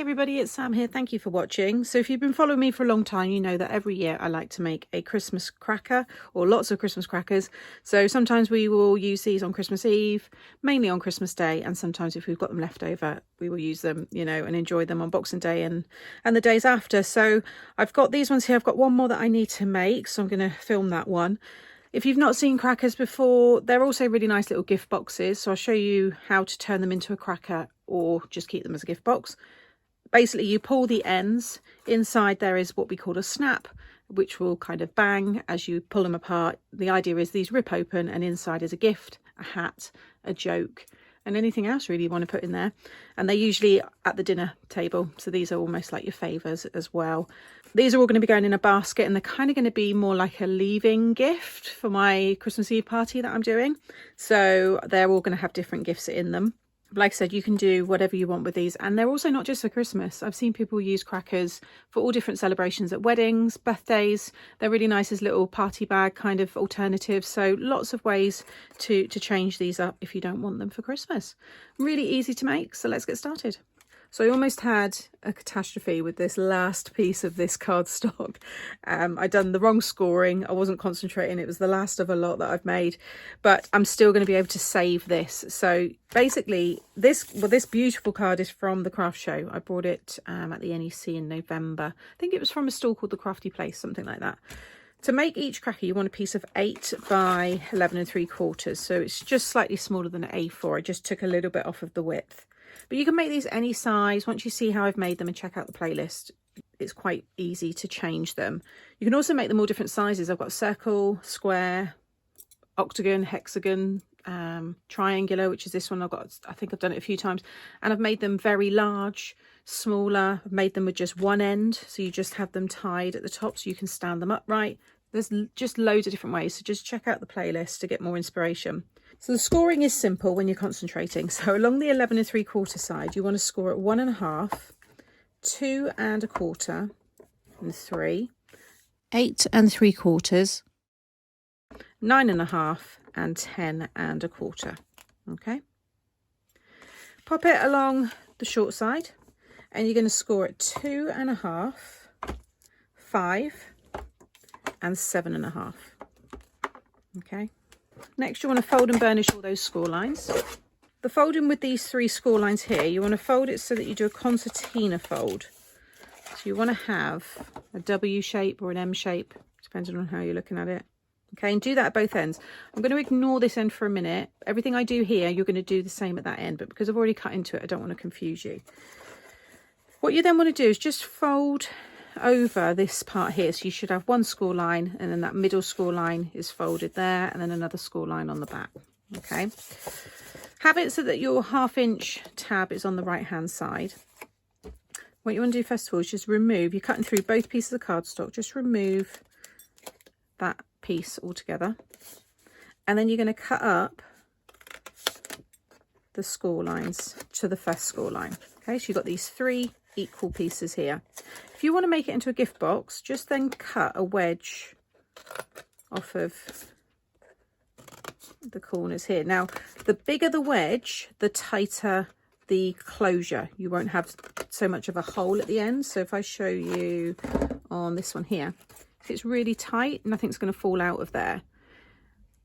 everybody, it's Sam here. Thank you for watching. So if you've been following me for a long time, you know that every year I like to make a Christmas cracker or lots of Christmas crackers. So sometimes we will use these on Christmas Eve, mainly on Christmas Day, and sometimes if we've got them left over, we will use them, you know, and enjoy them on Boxing Day and the days after. So I've got these ones here. I've got one more that I need to make, so I'm going to film that one. If you've not seen crackers before, they're also really nice little gift boxes. So I'll show you how to turn them into a cracker or just keep them as a gift box. Basically, you pull the ends. Inside there is what we call a snap, which will kind of bang as you pull them apart. The idea is these rip open and inside is a gift, a hat, a joke, and anything else really you want to put in there. And they're usually at the dinner table, so these are almost like your favours as well. These are all going to be going in a basket, and they're kind of going to be more like a leaving gift for my Christmas Eve party that I'm doing. So they're all going to have different gifts in them. But like I said, you can do whatever you want with these, and they're also not just for Christmas. I've seen people use crackers for all different celebrations at weddings, birthdays. They're really nice as little party bag kind of alternatives. So lots of ways to change these up if you don't want them for Christmas. Really easy to make, so let's get started. So I almost had a catastrophe with this last piece of this cardstock. I'd done the wrong scoring. I wasn't concentrating. It was the last of a lot that I've made, but I'm still going to be able to save this. So basically this beautiful card is from the craft show. I bought it at the NEC in November. I think it was from a stall called the Crafty Place, something like that. To make each cracker, you want a piece of 8 by 11 3/4. So it's just slightly smaller than an A4. I just took a little bit off of the width. But you can make these any size. Once you see how I've made them and check out the playlist, it's quite easy to change them. You can also make them all different sizes. I've got circle, square, octagon, hexagon, triangular, which is this one. I think I've done it a few times. And I've made them very large, smaller. I've made them with just one end. So you just have them tied at the top so you can stand them upright. There's just loads of different ways. So just check out the playlist to get more inspiration. So the scoring is simple when you're concentrating. So along the 11 3/4 side, you want to score at 1.5, 2 1/4, and 3, 8 3/4, 9.5, and 10 1/4. Okay. Pop it along the short side, and you're going to score at 2.5, 5, and 7.5. Okay. Next, you want to fold and burnish all those score lines. The folding with these 3 score lines here, you want to fold it so that you do a concertina fold. So you want to have a W shape or an M shape, depending on how you're looking at it. Okay, and do that at both ends. I'm going to ignore this end for a minute. Everything I do here, you're going to do the same at that end, but because I've already cut into it, I don't want to confuse you. What you then want to do is just fold over this part here. So you should have one score line, and then that middle score line is folded there, and then another score line on the back. Okay, have it so that your 1/2 inch tab is on the right hand side. What you want to do first of all is just remove, you're cutting through both pieces of cardstock, just remove that piece altogether, and then you're going to cut up the score lines to the first score line. Okay, so you've got these 3 equal pieces here. If you want to make it into a gift box, just then cut a wedge off of the corners here. Now, the bigger the wedge, the tighter the closure. You won't have so much of a hole at the end. So if I show you on this one here, if it's really tight, nothing's going to fall out of there.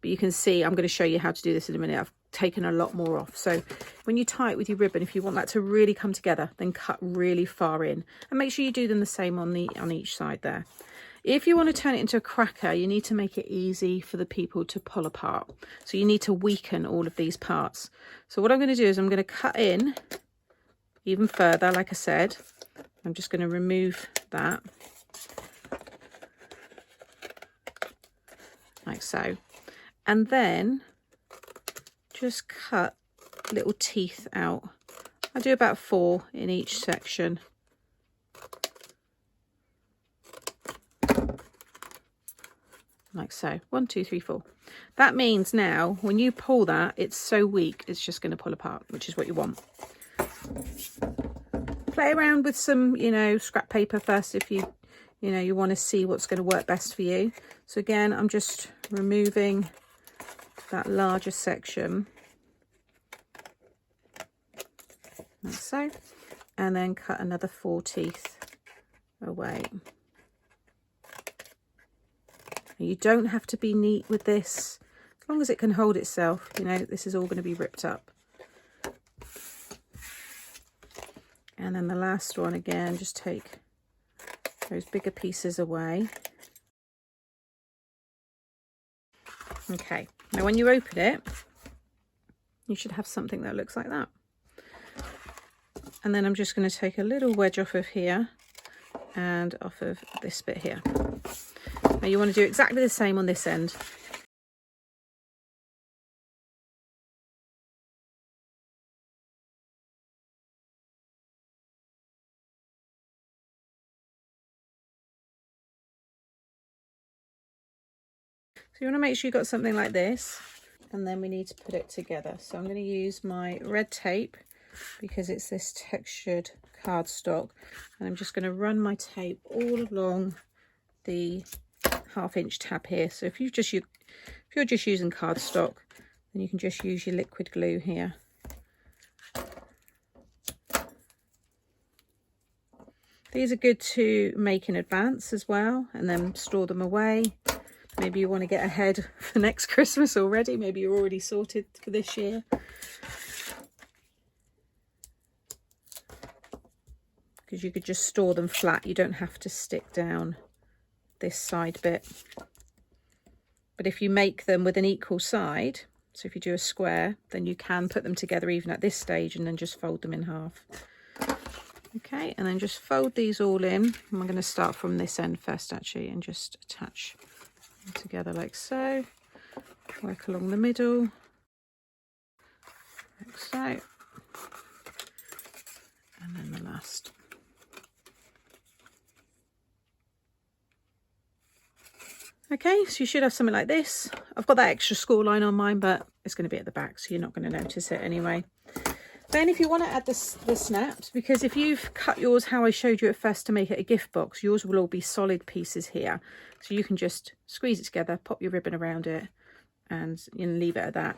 But you can see, I'm going to show you how to do this in a minute. I've taken a lot more off. So when you tie it with your ribbon, if you want that to really come together, then cut really far in, and make sure you do them the same on each side there. If you want to turn it into a cracker, you need to make it easy for the people to pull apart. So you need to weaken all of these parts. So what I'm going to do is I'm going to cut in even further. Like I said, I'm just going to remove that like so. And then just cut little teeth out. I do about 4 in each section. Like so. 1, 2, 3, 4. That means now when you pull that, it's so weak, it's just going to pull apart, which is what you want. Play around with some, you know, scrap paper first if you want to see what's going to work best for you. So again, I'm just removing that larger section like so, and then cut another 4 teeth away. You don't have to be neat with this, as long as it can hold itself. You know, this is all going to be ripped up. And then the last one, again, just take those bigger pieces away. Okay, now when you open it, you should have something that looks like that. And then I'm just going to take a little wedge off of here and off of this bit here. Now you want to do exactly the same on this end. So you want to make sure you've got something like this, and then we need to put it together. So I'm going to use my red tape because it's this textured cardstock, and I'm just going to run my tape all along the 1/2 inch tab here. So if you're just using cardstock, then you can just use your liquid glue here. These are good to make in advance as well, and then store them away. Maybe you want to get ahead for next Christmas already. Maybe you're already sorted for this year. Because you could just store them flat. You don't have to stick down this side bit. But if you make them with an equal side, so if you do a square, then you can put them together even at this stage and then just fold them in half. Okay, and then just fold these all in. I'm going to start from this end first actually, and just attach them together like so. Work along the middle, like so. And then the last. Okay, so you should have something like this. I've got that extra score line on mine, but it's going to be at the back, so you're not going to notice it anyway. Then if you want to add the snaps, because if you've cut yours how I showed you at first to make it a gift box, yours will all be solid pieces here. So you can just squeeze it together, pop your ribbon around it, and you can leave it at that.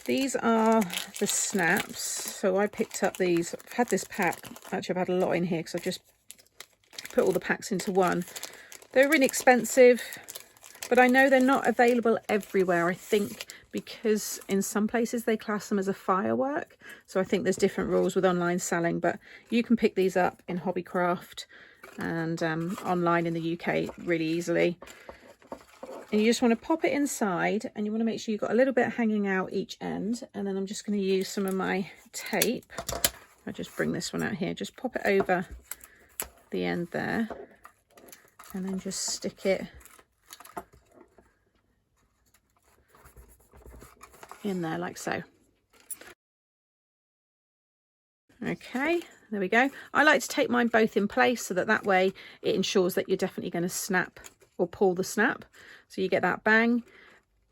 These are the snaps. So I picked up these. I've had this pack. Actually, I've had a lot in here because I've just put all the packs into one. They're inexpensive, but I know they're not available everywhere, I think, because in some places they class them as a firework. So I think there's different rules with online selling, but you can pick these up in Hobbycraft and online in the UK really easily. And you just want to pop it inside, and you want to make sure you've got a little bit hanging out each end. And then I'm just going to use some of my tape. I'll just bring this one out here, just pop it over the end there. And then just stick it in there like so. Okay, there we go. I like to take mine both in place so that way it ensures that you're definitely going to snap or pull the snap. So you get that bang,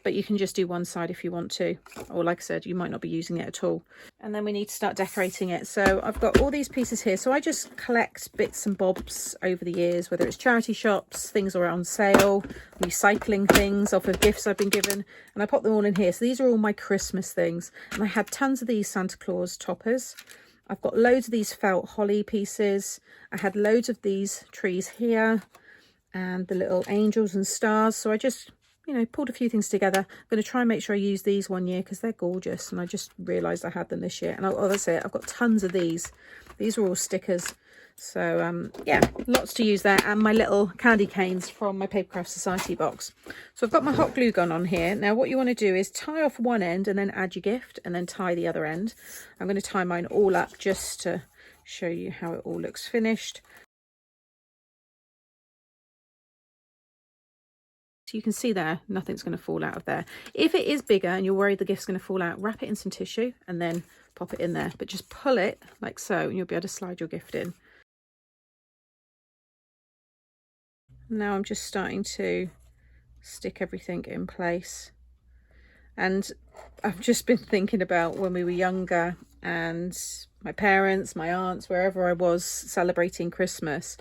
but you can just do one side if you want to. Or like I said, you might not be using it at all. And then we need to start decorating it. So I've got all these pieces here. So I just collect bits and bobs over the years, whether it's charity shops, things are on sale, recycling things off of gifts I've been given, and I pop them all in here. So these are all my Christmas things. And I had tons of these Santa Claus toppers. I've got loads of these felt holly pieces. I had loads of these trees here and the little angels and stars. So I just, you know, pulled a few things together. I'm going to try and make sure I use these one year because they're gorgeous, and I just realised I had them this year. And that's it, I've got tons of these. These are all stickers. So yeah, lots to use there. And my little candy canes from my Papercraft Society box. So I've got my hot glue gun on here. Now what you want to do is tie off one end and then add your gift, and then tie the other end. I'm going to tie mine all up just to show you how it all looks finished. You can see there, nothing's going to fall out of there. If it is bigger and you're worried the gift's going to fall out, wrap it in some tissue and then pop it in there. But just pull it like so, and you'll be able to slide your gift in. Now I'm just starting to stick everything in place. And I've just been thinking about when we were younger, and my parents, my aunts, wherever I was celebrating Christmas,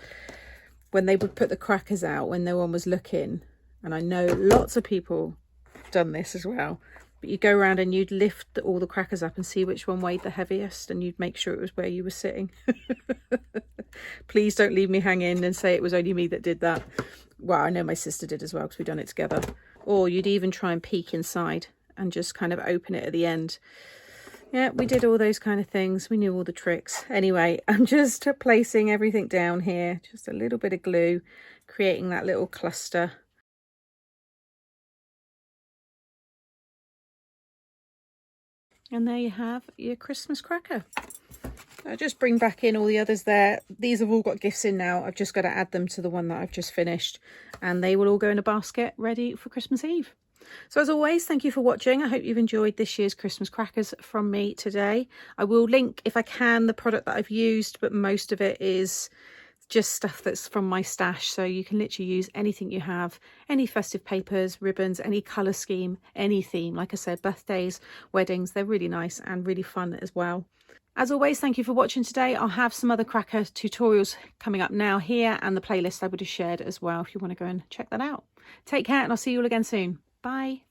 when they would put the crackers out when no one was looking. And I know lots of people have done this as well. but you go around and you'd lift all the crackers up and see which one weighed the heaviest, and you'd make sure it was where you were sitting. Please don't leave me hanging and say it was only me that did that. Well, I know my sister did as well because we've done it together. Or you'd even try and peek inside and just kind of open it at the end. Yeah, we did all those kind of things. We knew all the tricks. Anyway, I'm just placing everything down here. Just a little bit of glue, creating that little cluster. And there you have your Christmas cracker. I'll just bring back in all the others there. These have all got gifts in now. I've just got to add them to the one that I've just finished. And they will all go in a basket ready for Christmas Eve. So as always, thank you for watching. I hope you've enjoyed this year's Christmas crackers from me today. I will link, if I can, the product that I've used, but most of it is just stuff that's from my stash. So you can literally use anything you have, any festive papers, ribbons, any colour scheme, any theme. Like I said, birthdays, weddings, they're really nice and really fun as well. As always, thank you for watching today. I'll have some other cracker tutorials coming up now here, and the playlist I would have shared as well if you want to go and check that out. Take care, and I'll see you all again soon. Bye.